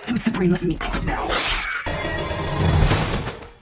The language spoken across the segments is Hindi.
Who's the brainless meatball now?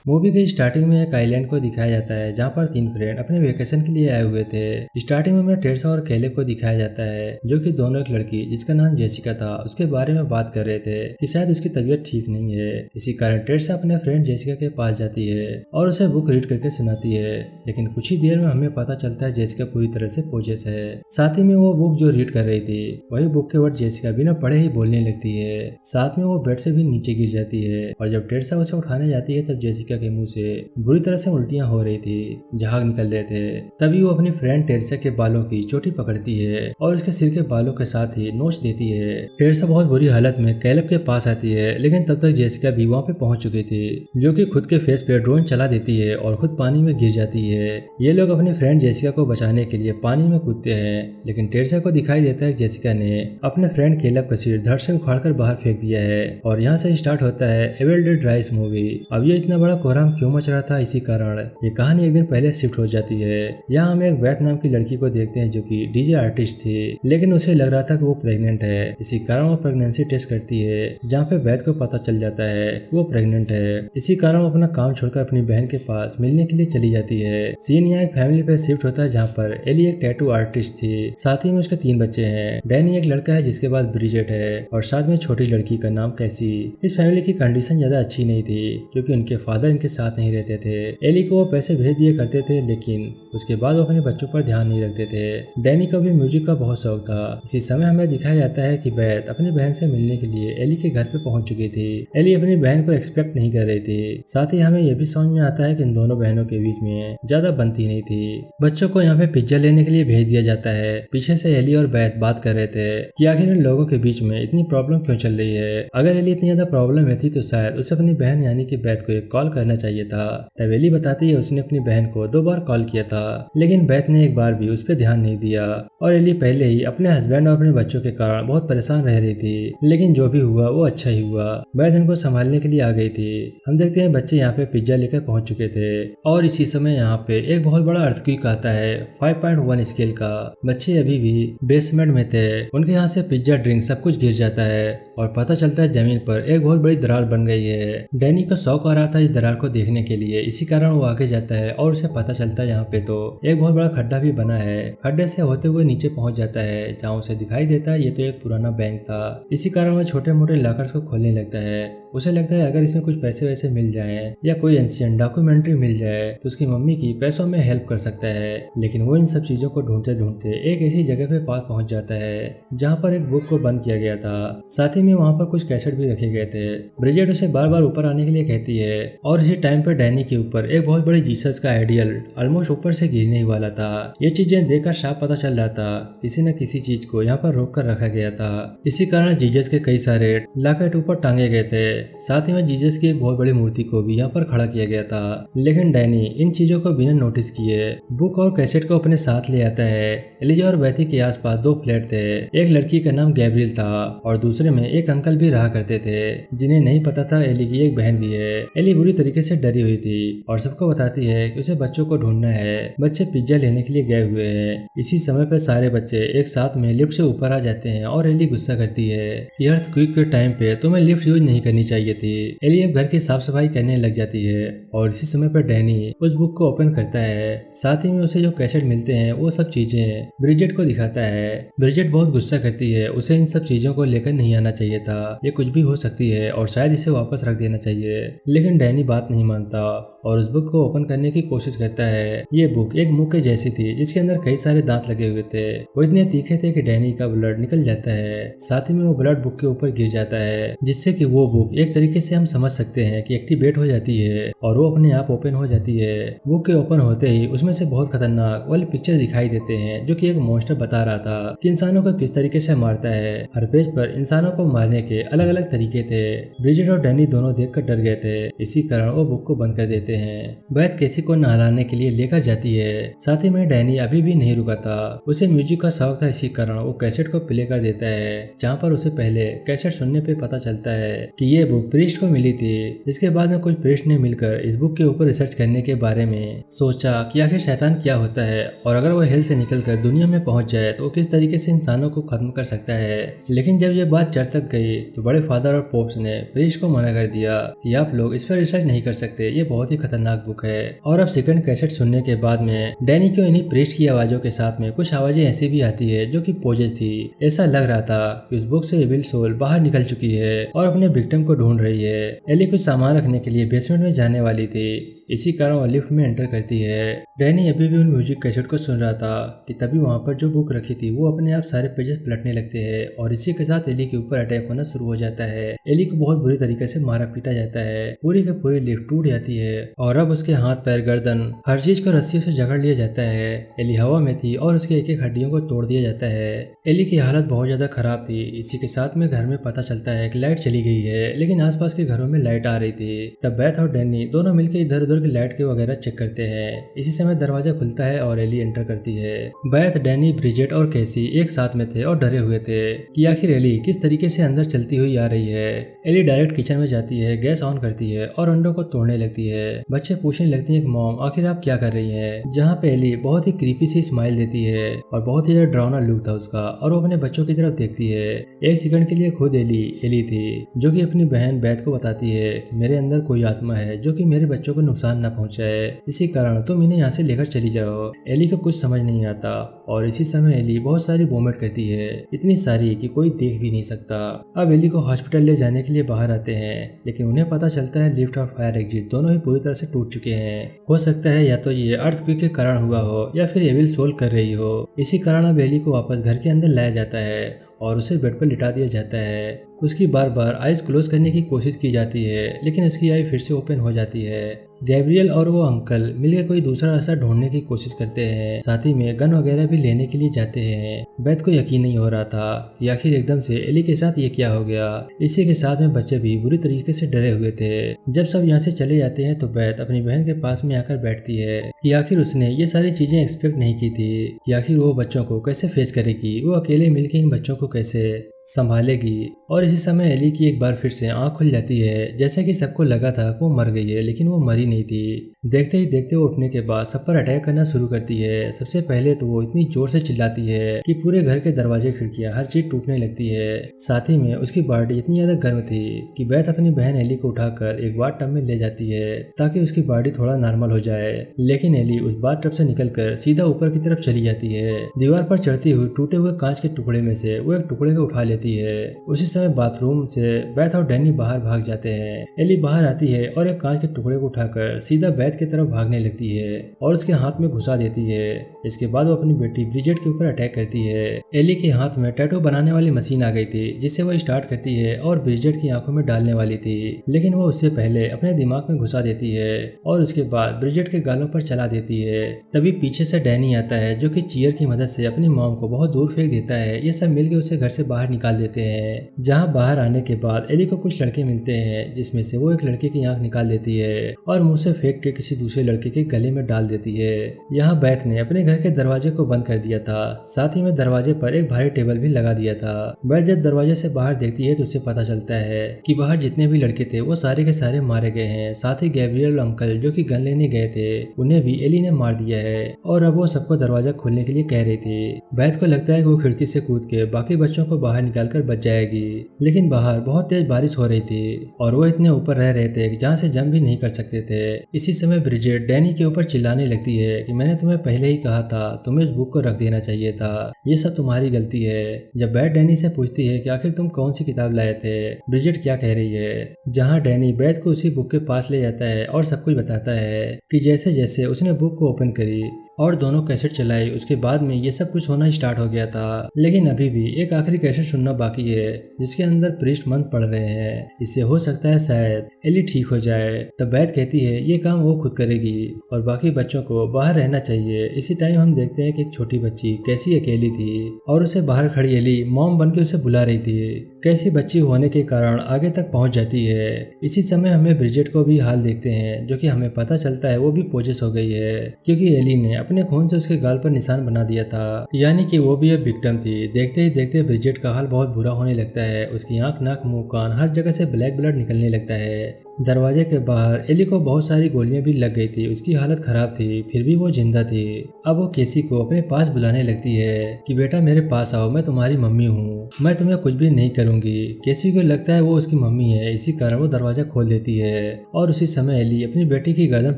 Movie के स्टार्टिंग में एक आइलैंड को दिखाया जाता है जहाँ पर तीन फ्रेंड अपने वेकेशन के लिए आए हुए थे। स्टार्टिंग में हमें टेरसा और कैलेब को दिखाया जाता है जो कि दोनों एक लड़की जिसका नाम जेसिका था उसके बारे में बात कर रहे थे कि शायद उसकी तबीयत ठीक नहीं है। इसी कारण टेरसा अपने फ्रेंड जेसिका के पास जाती है और उसे बुक रीड करके सुनाती है। लेकिन कुछ ही देर में हमें पता चलता है जेसिका पूरी तरह से पोजेस है। साथ ही में वो बुक जो रीड कर रही थी वही बुक के वर्ड जेसिका बिना पढ़े ही बोलने लगती है। साथ में वो बेड से भी नीचे गिर जाती है और जब टेरसा उसे उठाने जाती है तब जेसिका के मुंह से बुरी तरह से उल्टियां हो रही थी, झाग निकल रहे थे। तभी वो अपनी फ्रेंड टेरसा के बालों की चोटी पकड़ती है और उसके सिर के बालों के साथ ही नोच देती है। टेरसा बहुत बुरी हालत में कैलेब के पास आती है लेकिन तब तक जेसिका भी वहाँ पे पहुंच चुकी थी जो कि खुद के फेस पे ड्रोन चला देती है और खुद पानी में गिर जाती है। ये लोग अपनी फ्रेंड जेसिका को बचाने के लिए पानी में कूदते हैं लेकिन टेरसा को दिखाई देता है कि जेसिका ने अपने फ्रेंड कैलेब का सिर धड़ से उखाड़कर बाहर फेंक दिया है। और यहाँ से स्टार्ट होता है एविल डेड राइज मूवी। अब ये इतना बड़ा कोहराम क्यों मच रहा था, इसी कारण ये कहानी एक दिन पहले शिफ्ट हो जाती है। यहाँ हम एक वैथ नाम की लड़की को देखते हैं जो कि डीजे आर्टिस्ट थी लेकिन उसे लग रहा था कि वो प्रेग्नेंट है। इसी कारण वो प्रेगनेंसी टेस्ट करती है जहाँ पे वैथ को पता चल जाता है कि वो प्रेग्नेंट है। इसी कारण वो अपना काम छोड़कर अपनी बहन के पास मिलने के लिए चली जाती है। सीन यहाँ एक फैमिली पे शिफ्ट होता है जहाँ पर एली एक टैटू आर्टिस्ट थी, साथ ही में उसके 3 बच्चे हैं। डैनी एक लड़का है जिसके पास ब्रिजेट है और साथ में छोटी लड़की का नाम कैसी। इस फैमिली की कंडीशन ज्यादा अच्छी नहीं थी क्योंकि उनके फादर इनके साथ नहीं रहते थे। एली को वो पैसे भेज दिए करते थे लेकिन उसके बाद वो अपने बच्चों पर ध्यान नहीं रखते थे। डैनी को भी म्यूजिक का बहुत शौक था। इसी समय हमें दिखाया जाता है कि बैथ अपनी बहन से मिलने के लिए एली के घर पे पहुंच चुकी थी। एली अपनी बहन को एक्सपेक्ट नहीं कर रही थी। साथ ही हमें यह भी समझ में आता है कि इन दोनों बहनों के बीच में ज्यादा बनती नहीं थी। बच्चों को यहाँ पे पिज्जा लेने के लिए भेज दिया जाता है। पीछे से एली और बैथ बात कर रहे थे कि आखिर इन लोगों के बीच में इतनी प्रॉब्लम क्यों चल रही है। अगर एली इतनी ज्यादा प्रॉब्लम है थी तो शायद उसे अपनी बहन यानी कि बैथ को एक कॉल करना चाहिए था। तब एली बताती है उसने अपनी बहन को 2 बार कॉल किया था लेकिन बैथ ने एक बार भी उस पर ध्यान नहीं दिया और एली पहले ही अपने हस्बैंड और अपने बच्चों के कारण बहुत परेशान रह रही थी। लेकिन जो भी हुआ वो अच्छा ही हुआ। बैथ उनको संभालने के लिए आ गई थी। हम देखते हैं बच्चे यहाँ पे पिज्जा लेकर पहुंच चुके थे और इसी समय यहाँ पे एक बहुत बड़ा अर्थक्वेक आता है 5.1 स्केल का। बच्चे अभी भी बेसमेंट में थे। उनके यहाँ से पिज्जा, ड्रिंक सब कुछ गिर जाता है और पता चलता है जमीन पर एक बहुत बड़ी दरार बन गई है। डैनी को शौक आ रहा था इस दरार को देखने के लिए, इसी कारण वो आगे जाता है और उसे पता चलता है यहाँ पे तो एक बहुत बड़ा खड्डा भी बना है। खड्डे से होते हुए नीचे पहुंच जाता है जहाँ उसे दिखाई देता है ये तो एक पुराना बैंक था। इसी कारण वो छोटे मोटे लॉकर्स को खोलने लगता है। उसे लगता है अगर इसमें कुछ पैसे वैसे मिल जाएं या कोई एंशिएंट डॉक्यूमेंट्री मिल जाए तो उसकी मम्मी की पैसों में हेल्प कर सकता है। लेकिन वो इन सब चीजों को ढूंढते ढूंढते एक ऐसी जगह पे पास पहुंच जाता है जहाँ पर एक बुक को बंद किया गया था। साथ ही में वहाँ पर कुछ कैसेट भी रखे गए थे। ब्रिजेट उसे बार बार ऊपर आने के लिए कहती है और इसी टाइम पर डैनी के ऊपर एक बहुत बड़ी जीसस का आइडियल ऑलमोस्ट ऊपर से गिरने ही वाला था। ये चीजें देखकर साफ पता चल रहा था किसी न किसी चीज को यहाँ पर रोक कर रखा गया था। इसी कारण जीसस के कई सारे लॉकेट ऊपर टांगे गए थे। साथ ही में जीसस की एक बहुत बड़ी मूर्ति को भी यहाँ पर खड़ा किया गया था। लेकिन डैनी इन चीजों को बिना नोटिस किए बुक और कैसेट को अपने साथ ले आता है। एलिजा और बैथी के आसपास 2 फ्लैट थे। एक लड़की का नाम गैब्रियल था और दूसरे में एक अंकल भी रहा करते थे जिन्हें नहीं पता था एली की एक बहन भी है। एली बुरी तरीके से डरी हुई थी और सबको बताती है कि उसे बच्चों को ढूंढना है। बच्चे पिज्जा लेने के लिए गए हुए हैं। इसी समय पर सारे बच्चे एक साथ में लिफ्ट से ऊपर आ जाते हैं और एली गुस्सा करती है कि अर्थक्वेक के टाइम पे तुम्हें लिफ्ट यूज नहीं करनी चाहिए थी। एली अब घर की साफ सफाई करने लग जाती है और इसी समय पर डैनी उस बुक को ओपन करता है। साथ ही में उसे जो कैसेट मिलते हैं वो सब चीजें ब्रिजेट को दिखाता है। ब्रिजेट बहुत गुस्सा करती है, उसे इन सब चीजों को लेकर नहीं आना चाहिए था, ये कुछ भी हो सकती है और शायद इसे वापस रख देना चाहिए। लेकिन डैनी बात नहीं मानता और उस बुक को ओपन करने की कोशिश करता है। ये बुक एक मुक्के जैसी थी जिसके अंदर कई सारे दांत लगे हुए थे। वो इतने तीखे थे कि डैनी का ब्लड निकल जाता है। साथ ही में वो ब्लड बुक के ऊपर गिर जाता है जिससे कि वो बुक एक तरीके से हम समझ सकते हैं कि एक्टिवेट हो जाती है और वो अपने आप ओपन हो जाती है। बुक के ओपन होते ही उसमें से बहुत खतरनाक वाले पिक्चर दिखाई देते हैं जो कि एक मॉन्स्टर बता रहा था कि इंसानों को किस तरीके से मारता है। हर पेज पर इंसानों को मारने के अलग अलग तरीके थे। ब्रिजेट और डैनी दोनों देखकर डर गए थे, इसी कारण वो बुक को बंद कर देते हैं। बैथ कैसी को नहलाने के लिए लेकर जाती है। साथ ही में डैनी अभी भी नहीं रुका था, उसे म्यूजिक का शौक था, इसी कारण वो कैसेट को प्ले कर देता है जहाँ पर उसे पहले कैसेट सुनने पे पता चलता है कि ये ये बुक प्रीस्ट को मिली थी, जिसके बाद में कुछ प्रीस्ट ने मिलकर इस बुक के ऊपर रिसर्च करने के बारे में सोचा कि आखिर शैतान क्या होता है और अगर वो हेल से निकलकर दुनिया में पहुंच जाए तो वो किस तरीके से इंसानों को खत्म कर सकता है। लेकिन जब ये बात चर्च तक गई तो बड़े फादर और पोप्स ने प्रीस्ट को मना कर दिया कि आप लोग इस पर रिसर्च नहीं कर सकते, ये बहुत ही खतरनाक बुक है। और अब सेकंड कैसेट सुनने के बाद में डैनी को इन्हीं प्रीस्ट की आवाजों के साथ में कुछ आवाजें ऐसी भी आती है जो कि पोजेस थी। ऐसा लग रहा था कि उस बुक से एविल सोल बाहर निकल चुकी है और अपने विक्टिम को ढूंढ रही है। एली कुछ सामान रखने के लिए बेसमेंट में जाने वाली थी, इसी कारण वो लिफ्ट में एंटर करती है। डैनी अभी भी उन म्यूजिक कैसेट को सुन रहा था कि तभी वहाँ पर जो बुक रखी थी वो अपने आप सारे पेजेस पलटने लगते हैं और इसी के साथ एली के ऊपर अटैक होना शुरू हो जाता है। एली को बहुत बुरी तरीके से मारा पीटा जाता है, पूरी की पूरी लिफ्ट टूट जाती है और अब उसके हाथ पैर गर्दन हर चीज को रस्सियों से जकड़ लिया जाता है। एली हवा में थी और उसके एक एक हड्डियों को तोड़ दिया जाता है। एली की हालत बहुत ज्यादा खराब थी। इसी के साथ में घर में पता चलता है कि लाइट चली गई है, लेकिन आसपास के घरों में लाइट आ रही थी। तब बैथ और डैनी दोनों मिलकर इधर उधर की लाइट के वगैरह चेक करते हैं। इसी समय दरवाजा खुलता है और एली एंटर करती है। बैथ, डैनी, ब्रिजेट और कैसी एक साथ में थे और डरे हुए थे कि आखिर एली किस तरीके से अंदर चलती हुई आ रही है। एली डायरेक्ट किचन में जाती है, गैस ऑन करती है और अंडों को तोड़ने लगती है। बच्चे पूछने लगते हैं कि मॉम आखिर आप क्या कर रही हैं? जहाँ पे एली बहुत ही क्रीपी सी स्माइल देती है और बहुत ही डरावना लुक था उसका और वो अपने बच्चों की तरफ देखती है। एक सेकंड के लिए खुद एली थी जो कि अपनी बहन बैथ को बताती है कि मेरे अंदर कोई आत्मा है जो कि मेरे बच्चों को नुकसान न पहुंचाए, इसी कारण तुम इन्हें यहाँ से लेकर चली जाओ। एली को कुछ समझ नहीं आता और इसी समय एली बहुत सारी वोमिट करती है, इतनी सारी कि कोई देख भी नहीं सकता। अब एली को हॉस्पिटल ले जाने के लिए बाहर आते हैं, लेकिन उन्हें पता चलता है लिफ्ट और फायर एग्जिट दोनों ही पूरी तरह से टूट चुके हैं। हो सकता है या तो ये अर्थक्वेक के कारण हुआ हो या फिर एविल सोल कर रही हो। इसी कारण अब एली को वापस घर के अंदर लाया जाता है और उसे बेड पर लिटा दिया जाता है। उसकी बार बार आइज क्लोज करने की कोशिश की जाती है, लेकिन उसकी आई फिर से ओपन हो जाती है। गैब्रियल और वो अंकल मिलकर कोई दूसरा रास्ता ढूंढने की कोशिश करते हैं, साथ ही में गन वगैरह भी लेने के लिए जाते हैं। बैथ को यकीन नहीं हो रहा था कि आखिर एकदम से एली के साथ ये क्या हो गया। इसी के साथ में बच्चे भी बुरी तरीके से डरे हुए थे। जब सब यहाँ से चले जाते हैं तो बैथ अपनी बहन के पास में आकर बैठती है कि आखिर उसने ये सारी चीजें एक्सपेक्ट नहीं की थी कि आखिर वो बच्चों को कैसे फेस करेगी, वो अकेले मिलकर इन बच्चों को कैसे संभालेगी। और इसी समय एली की एक बार फिर से आंख खुल जाती है, जैसा कि सबको लगा था कि वो मर गई है, लेकिन वो मरी नहीं थी। देखते ही देखते वो उठने के बाद सब पर अटैक करना शुरू करती है। सबसे पहले तो वो इतनी जोर से चिल्लाती है कि पूरे घर के दरवाजे, खिड़कियां, हर चीज टूटने लगती है। साथ ही में उसकी बॉडी इतनी ज्यादा गर्म थी कि बैथ अपनी बहन एली को उठाकर एक बाथ टब में ले जाती है ताकि उसकी बॉडी थोड़ा नॉर्मल हो जाए। लेकिन एली उस बाथ टब से निकलकर सीधा ऊपर की तरफ चली जाती है। दीवार पर चढ़ती हुई टूटे हुए कांच के टुकड़े में से वो एक टुकड़े को उठा लेती है। उसी समय बाथरूम से बैथ और डैनी बाहर भाग जाते हैं। एली बाहर आती है और एक कांच के टुकड़े को उठाकर सीधा बैथ की तरफ भागने लगती है और उसके हाथ में घुसा देती है। इसके बाद वो अपनी बेटी ब्रिजेट के ऊपर अटैक करती है। एली के हाथ में टैटू बनाने वाली मशीन आ गई थी जिससे वो स्टार्ट करती है और ब्रिजेट की आंखों में डालने वाली थी, लेकिन वो उससे पहले अपने दिमाग में घुसा देती है और उसके बाद ब्रिजेट के गालों पर चला देती है। तभी पीछे से डैनी आता है जो कि चीयर की मदद से अपनी मॉम को बहुत दूर फेंक देता है। ये सब मिलकर उसे घर से बाहर निकाल देते हैं। जहां बाहर आने के बाद एली को कुछ लड़के मिलते हैं जिसमें से वो एक लड़के की आंख निकाल देती है और मुंह से फेंक के किसी दूसरे लड़के के गले में डाल देती है। यहाँ बैथ ने अपने घर के दरवाजे को बंद कर दिया था, साथ ही में दरवाजे पर एक भारी टेबल भी लगा दिया था। बैथ जब दरवाजे से बाहर देखती है तो उसे पता चलता है कि बाहर जितने भी लड़के थे वो सारे के सारे मारे गए हैं। साथ ही गैब्रियल अंकल जो कि गन लेने गए थे उन्हें भी एली ने मार दिया है और अब वो सबको दरवाजा खोलने के लिए कह रही थी। बैथ को लगता है कि वो खिड़की से कूद के बाकी बच्चों को बाहर निकालकर बच जाएगी, लेकिन बाहर बहुत तेज बारिश हो रही थी और वो इतने ऊपर रह रहे थे कि जहाँ से जंप भी नहीं कर सकते थे। इसी समय ब्रिजेट डैनी के ऊपर चिल्लाने लगती है कि मैंने तुम्हें पहले ही कहा था, तुम्हें इस बुक को रख देना चाहिए था, ये सब तुम्हारी गलती है। जब बैथ डैनी से पूछती है कि आखिर तुम कौन सी किताब लाए थे, ब्रिजेट क्या कह रही है, जहाँ डैनी बैथ को उसी बुक के पास ले जाता है और सब कुछ बताता है कि जैसे जैसे उसने बुक को ओपन करी और दोनों कैसेट चलाई उसके बाद में ये सब कुछ होना स्टार्ट हो गया था। लेकिन अभी भी एक आखिरी कैसेट सुनना बाकी है जिसके अंदर प्रीस्ट मंत्र पढ़ रहे हैं। इससे हो सकता है शायद एली ठीक हो जाए। तब बैथ कहती है ये काम वो खुद करेगी और बाकी बच्चों को बाहर रहना चाहिए। इसी टाइम हम देखते हैं कि एक छोटी बच्ची कैसी अकेली थी और उसे बाहर खड़ी एली मॉम बन के उसे बुला रही थी। कैसी बच्ची होने के कारण आगे तक पहुंच जाती है। इसी समय हमें ब्रिजेट को भी हाल देखते हैं जो कि हमें पता चलता है वो भी पोजेस हो गई है क्योंकि एली ने अपने खून से उसके गाल पर निशान बना दिया था, यानी कि वो भी अब विक्टिम थी। देखते ही देखते ब्रिजेट का हाल बहुत बुरा होने लगता है। उसकी आंख, नाक, मुंह, कान हर जगह से ब्लैक ब्लड निकलने लगता है। दरवाजे के बाहर एली को बहुत सारी गोलियां भी लग गई थी। उसकी हालत खराब थी, फिर भी वो जिंदा थी। अब वो केसी को अपने पास बुलाने लगती है कि बेटा मेरे पास आओ, मैं तुम्हारी मम्मी हूँ, मैं तुम्हें कुछ भी नहीं करूंगी। केसी को लगता है वो उसकी मम्मी है, इसी कारण वो दरवाजा खोल देती है और उसी समय एली अपनी बेटी की गर्दन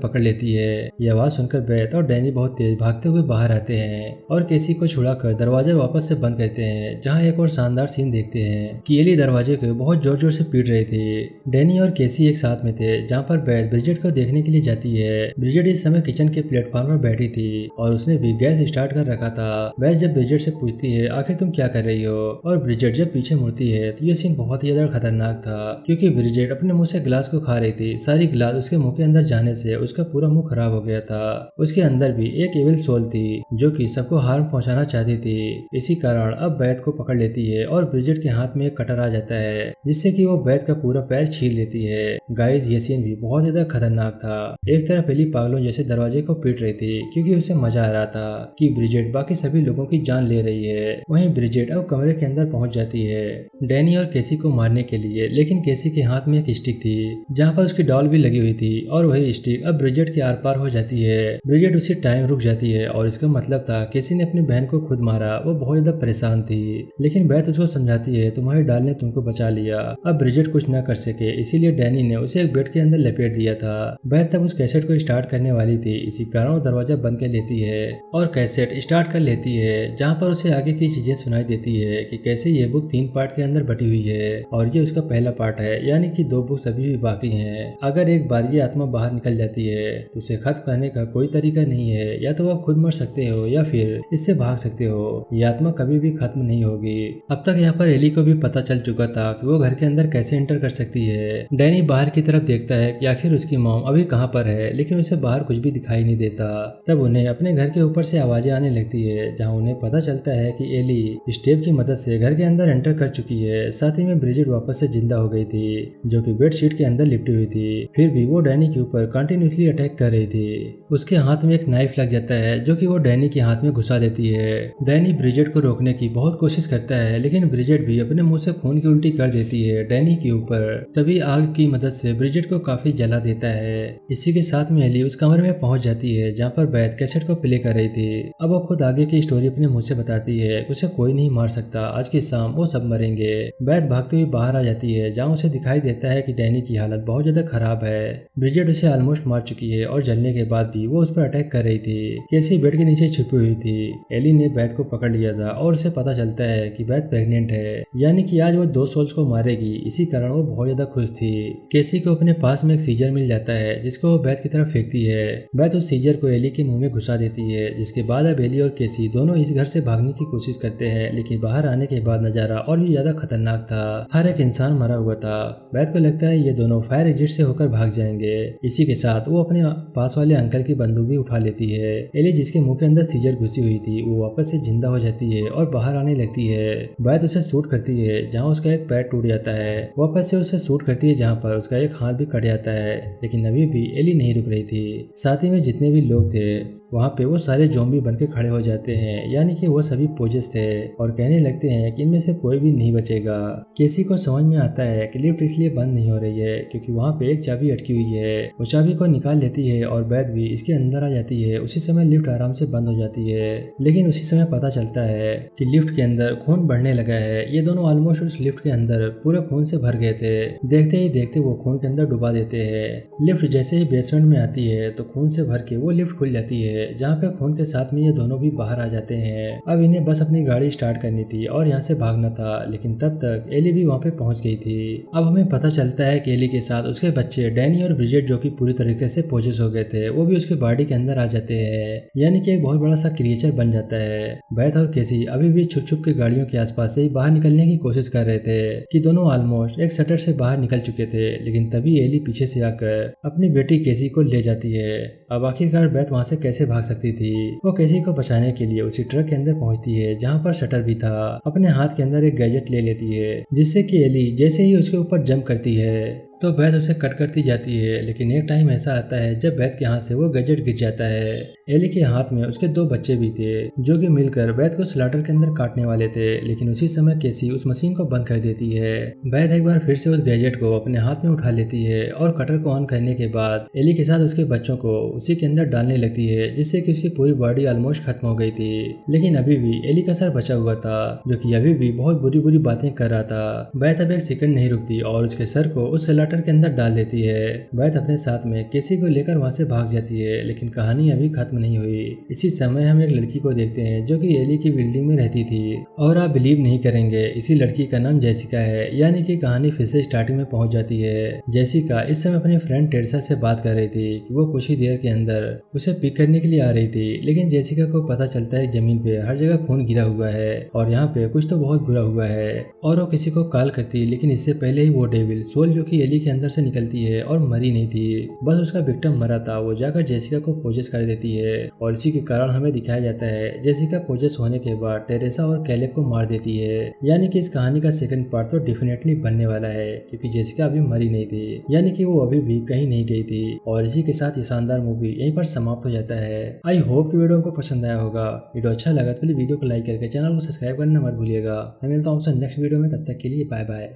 पकड़ लेती है। ये आवाज सुनकर बेथ और डैनी बहुत तेज भागते हुए बाहर आते हैं और केसी को छुड़ाकर दरवाजा वापस से बंद करते हैं, जहाँ एक और शानदार सीन देखते हैं कि एली दरवाजे को बहुत जोर जोर से पीट रही थी। डैनी और केसी एक साथ में थे, जहाँ पर बेथ ब्रिजेट को देखने के लिए जाती है। ब्रिजेट इस समय किचन के प्लेटफॉर्म पर बैठी थी और उसने भी गैस स्टार्ट कर रखा था। बेथ जब ब्रिजेट से पूछती है आखिर तुम क्या कर रही हो, और ब्रिजेट जब पीछे मुड़ती है तो ये सीन बहुत ही ज्यादा खतरनाक था, क्योंकि ब्रिजेट अपने मुंह से गिलास को खा रही थी। सारी गिलास उसके मुंह के अंदर जाने से उसका पूरा मुंह खराब हो गया था। उसके अंदर भी एक एविल सोल थी जो कि सबको हार्म पहुंचाना चाहती थी। इसी कारण अब बेथ को पकड़ लेती है और ब्रिजेट के हाथ में एक कटर आ जाता है, जिससे कि वो बेथ का पूरा पैर छील लेती है। गाइस, ये सीन भी बहुत ज्यादा खतरनाक था। एक तरफ एली पागलों जैसे दरवाजे को पीट रही थी क्योंकि उसे मजा आ रहा था कि ब्रिजेट बाकी सभी लोगों की जान ले रही है। वहीं ब्रिजेट अब कमरे के अंदर पहुंच जाती है डैनी और केसी को मारने के लिए, लेकिन केसी के हाथ में एक स्टिक थी जहां पर उसकी डॉल भी लगी हुई थी और वही स्टिक अब ब्रिजेट के आर पार हो जाती है। ब्रिजेट उसी टाइम रुक जाती है और इसका मतलब था केसी ने अपनी बहन को खुद मारा। वो बहुत ज्यादा परेशान थी, लेकिन बेथ उसको समझाती है तुम्हारी डॉल ने तुमको बचा लिया। अब ब्रिजेट कुछ न कर सके, इसीलिए डैनी ने उसे एक बेड के अंदर लपेट दिया था। बेथ तब उस कैसेट को स्टार्ट करने वाली थी, इसी कारण वो दरवाजा बंद कर लेती है और कैसेट स्टार्ट कर लेती है, जहाँ पर उसे आगे की चीजें सुनाई देती है कि कैसे ये बुक 3 पार्ट के अंदर बटी हुई है और ये उसका पहला पार्ट है, यानी कि 2 बुक्स अभी भी बाकी हैं। अगर एक बार ये आत्मा बाहर निकल जाती है तो उसे खत्म करने का कोई तरीका नहीं है, या तो आप खुद मर सकते हो या फिर इससे भाग सकते हो। ये आत्मा कभी भी खत्म नहीं होगी। अब तक यहाँ पर एली को भी पता चल चुका था कि वो घर के अंदर कैसे एंटर कर सकती है। डैनी बाहर की तरफ देखता है कि आखिर उसकी मॉम अभी कहाँ पर है, लेकिन उसे बाहर कुछ भी दिखाई नहीं देता। तब उन्हें अपने घर के ऊपर से आवाजें आने लगती है, जहाँ उन्हें पता चलता है कि एली स्टेप की मदद से घर के अंदर एंटर कर चुकी है। साथ ही में ब्रिजेट वापस से जिंदा हो गई थी, जो कि बेडशीट के अंदर लिपटी हुई थी। फिर भी वो डैनी के ऊपर कंटिन्यूसली अटैक कर रही थी। उसके हाथ में एक नाइफ लग जाता है, जो कि वो डैनी के हाथ में घुसा देती है। डैनी ब्रिजेट को रोकने की बहुत कोशिश करता है, लेकिन ब्रिजेट भी अपने मुंह से खून की उल्टी कर देती है डैनी के ऊपर। तभी आग की मदद से ब्रिजेट को काफी जला देता है। इसी के साथ में एली उस कमरे में पहुंच जाती है जहाँ पर बेथ कैसेट को प्ले कर रही थी। अब वो खुद आगे की स्टोरी अपने मुंह से बताती है, उसे कोई नहीं मार सकता, आज की शाम वो सब मरेंगे। बेथ भागते हुए बाहर आ जाती है, जहाँ उसे दिखाई देता है कि डैनी की हालत बहुत ज्यादा खराब है। ब्रिजेट उसे ऑलमोस्ट मार चुकी है और जलने के बाद भी वो उस पर अटैक कर रही थी। केसी बेड के नीचे छुपी हुई थी। एली ने बेथ को पकड़ लिया था और उसे पता चलता है कि बेथ प्रेग्नेंट है, यानी कि आज वो 2 सोल्स को मारेगी। इसी कारण वो बहुत ज्यादा खुश थी। केसी को अपने पास में एक सीजर मिल जाता है, जिसको वो बेथ की तरफ फेंकती है। बेथ उस सीजर को एली के मुंह में घुसा देती है, जिसके बाद अब एली और केसी दोनों इस घर से भागने की कोशिश करते हैं, लेकिन बाहर आने के बाद नजारा और भी ज्यादा खतरनाक था। हर एक इंसान मरा हुआ था। बेथ को लगता है ये दोनों फायर एग्जिट से होकर भाग जाएंगे। इसी के साथ वो अपने पास वाले अंकल की बंदूक भी उठा लेती है। एली, जिसके मुंह के अंदर सीजर घुसी हुई थी, वो वापस से जिंदा हो जाती है और बाहर आने लगती है। बेथ उसे शूट करती है, जहाँ उसका एक पैर टूट जाता है। वापस से उसे शूट करती है, जहाँ पर उसका एक हाथ भी कट जाता है, लेकिन अभी भी एली नहीं रुक रही थी। साथ ही में जितने भी लोग थे वहाँ पे वो सारे ज़ॉम्बी बनके खड़े हो जाते हैं, यानी कि वो सभी पोजेस थे और कहने लगते हैं कि इनमें से कोई भी नहीं बचेगा। केसी को समझ में आता है कि लिफ्ट इसलिए बंद नहीं हो रही है क्योंकि वहाँ पे एक चाबी अटकी हुई है। वो चाबी को निकाल लेती है और बेथ भी इसके अंदर आ जाती है। उसी समय लिफ्ट आराम से बंद हो जाती है, लेकिन उसी समय पता चलता है कि लिफ्ट के अंदर खून बढ़ने लगा है। ये दोनों ऑलमोस्ट उस लिफ्ट के अंदर पूरे खून से भर गए थे। देखते ही देखते वो खून के अंदर डुबा देते हैं। लिफ्ट जैसे ही बेसमेंट में आती है तो खून से भर के वो लिफ्ट खुल जाती है, जहाँ पे खून के साथ में ये दोनों भी बाहर आ जाते हैं। अब इन्हें बस अपनी गाड़ी स्टार्ट करनी थी और यहाँ से भागना था, लेकिन तब तक एली भी वहाँ पे पहुँच गई थी। अब हमें पता चलता है कि एली के साथ उसके बच्चे डैनी और ब्रिजेट, जो कि पूरी तरीके से पोजेस हो गए थे, वो भी उसके बॉडी के अंदर आ जाते हैं, यानी कि एक बहुत बड़ा सा क्रिएचर बन जाता है। बेथ और केसी अभी भी छुप छुप के गाड़ियों के आसपास से बाहर निकलने की कोशिश कर रहे थे कि दोनों ऑलमोस्ट एक शटर से बाहर निकल चुके थे, लेकिन तभी एली पीछे से आकर अपनी बेटी केसी को ले जाती है। अब आखिरकार बेथ वहाँ से कैसे भाग सकती थी। वो केसी को बचाने के लिए उसी ट्रक के अंदर पहुंचती है जहां पर शटर भी था। अपने हाथ के अंदर एक गैजेट ले लेती है, जिससे कि एली जैसे ही उसके ऊपर जंप करती है तो बैथ उसे कट करती जाती है, लेकिन एक टाइम ऐसा आता है जब बैथ के हाथ से वो गैजेट गिर जाता है। एली के हाथ में उसके 2 बच्चे भी थे, जो कि मिलकर बैथ को स्लाटर के अंदर काटने वाले थे, लेकिन उसी समय केसी उस मशीन को बंद कर देती है। बैथ एक बार फिर से उस गैजेट को अपने हाथ में उठा लेती है और कटर को ऑन करने के बाद एली के साथ उसके बच्चों को उसी के अंदर डालने लगती है, जिससे कि उसकी पूरी बॉडी ऑलमोस्ट खत्म हो गई थी। लेकिन अभी भी एली का सर बचा हुआ था, जो कि अभी भी बहुत बुरी बुरी बातें कर रहा था। बैथ अब एक सेकंड नहीं रुकती और उसके सर को उस स्लाटर के अंदर डाल देती है। बैथ अपने साथ में केसी को लेकर वहां से भाग जाती है, लेकिन कहानी अभी खत्म नहीं हुई। इसी समय हम एक लड़की को देखते हैं जो कि एली की बिल्डिंग में रहती थी, और आप बिलीव नहीं करेंगे, इसी लड़की का नाम जेसिका है। यानी कि कहानी फिर से स्टार्टिंग में पहुंच जाती है। जेसिका इस समय अपनी फ्रेंड टेरेसा से बात कर रही थी कि वो कुछ ही देर के अंदर उसे पिक करने के लिए आ रही थी, लेकिन जेसिका को पता चलता है जमीन पे हर जगह खून गिरा हुआ है और यहाँ पे कुछ तो बहुत बुरा हुआ है, और वो किसी को कॉल करती है, लेकिन इससे पहले ही वो डेविल सोल जो कि एली के अंदर से निकलती है और मरी नहीं थी, बस उसका विक्टिम मरा था। वो जाकर जेसिका को पोजेस कर देती है और इसी के कारण हमें दिखाया जाता है जेसिका पोजेस होने के बाद टेरेसा और कैलेब को मार देती है। यानी कि इस कहानी का सेकंड पार्ट तो डेफिनेटली बनने वाला है, क्योंकि जेसिका अभी मरी नहीं थी, यानी कि वो अभी भी कहीं नहीं गई थी। और इसी के साथ ये शानदार मूवी यहीं पर समाप्त हो जाता है। आई होप कि वीडियो को पसंद आया होगा। वीडियो अच्छा लगा तो प्लीज वीडियो को लाइक करके चैनल को सब्सक्राइब करना मत भूलिएगा। मैं मिलता हूँ आपसे नेक्स्ट वीडियो में, तब तक के लिए बाय बाय।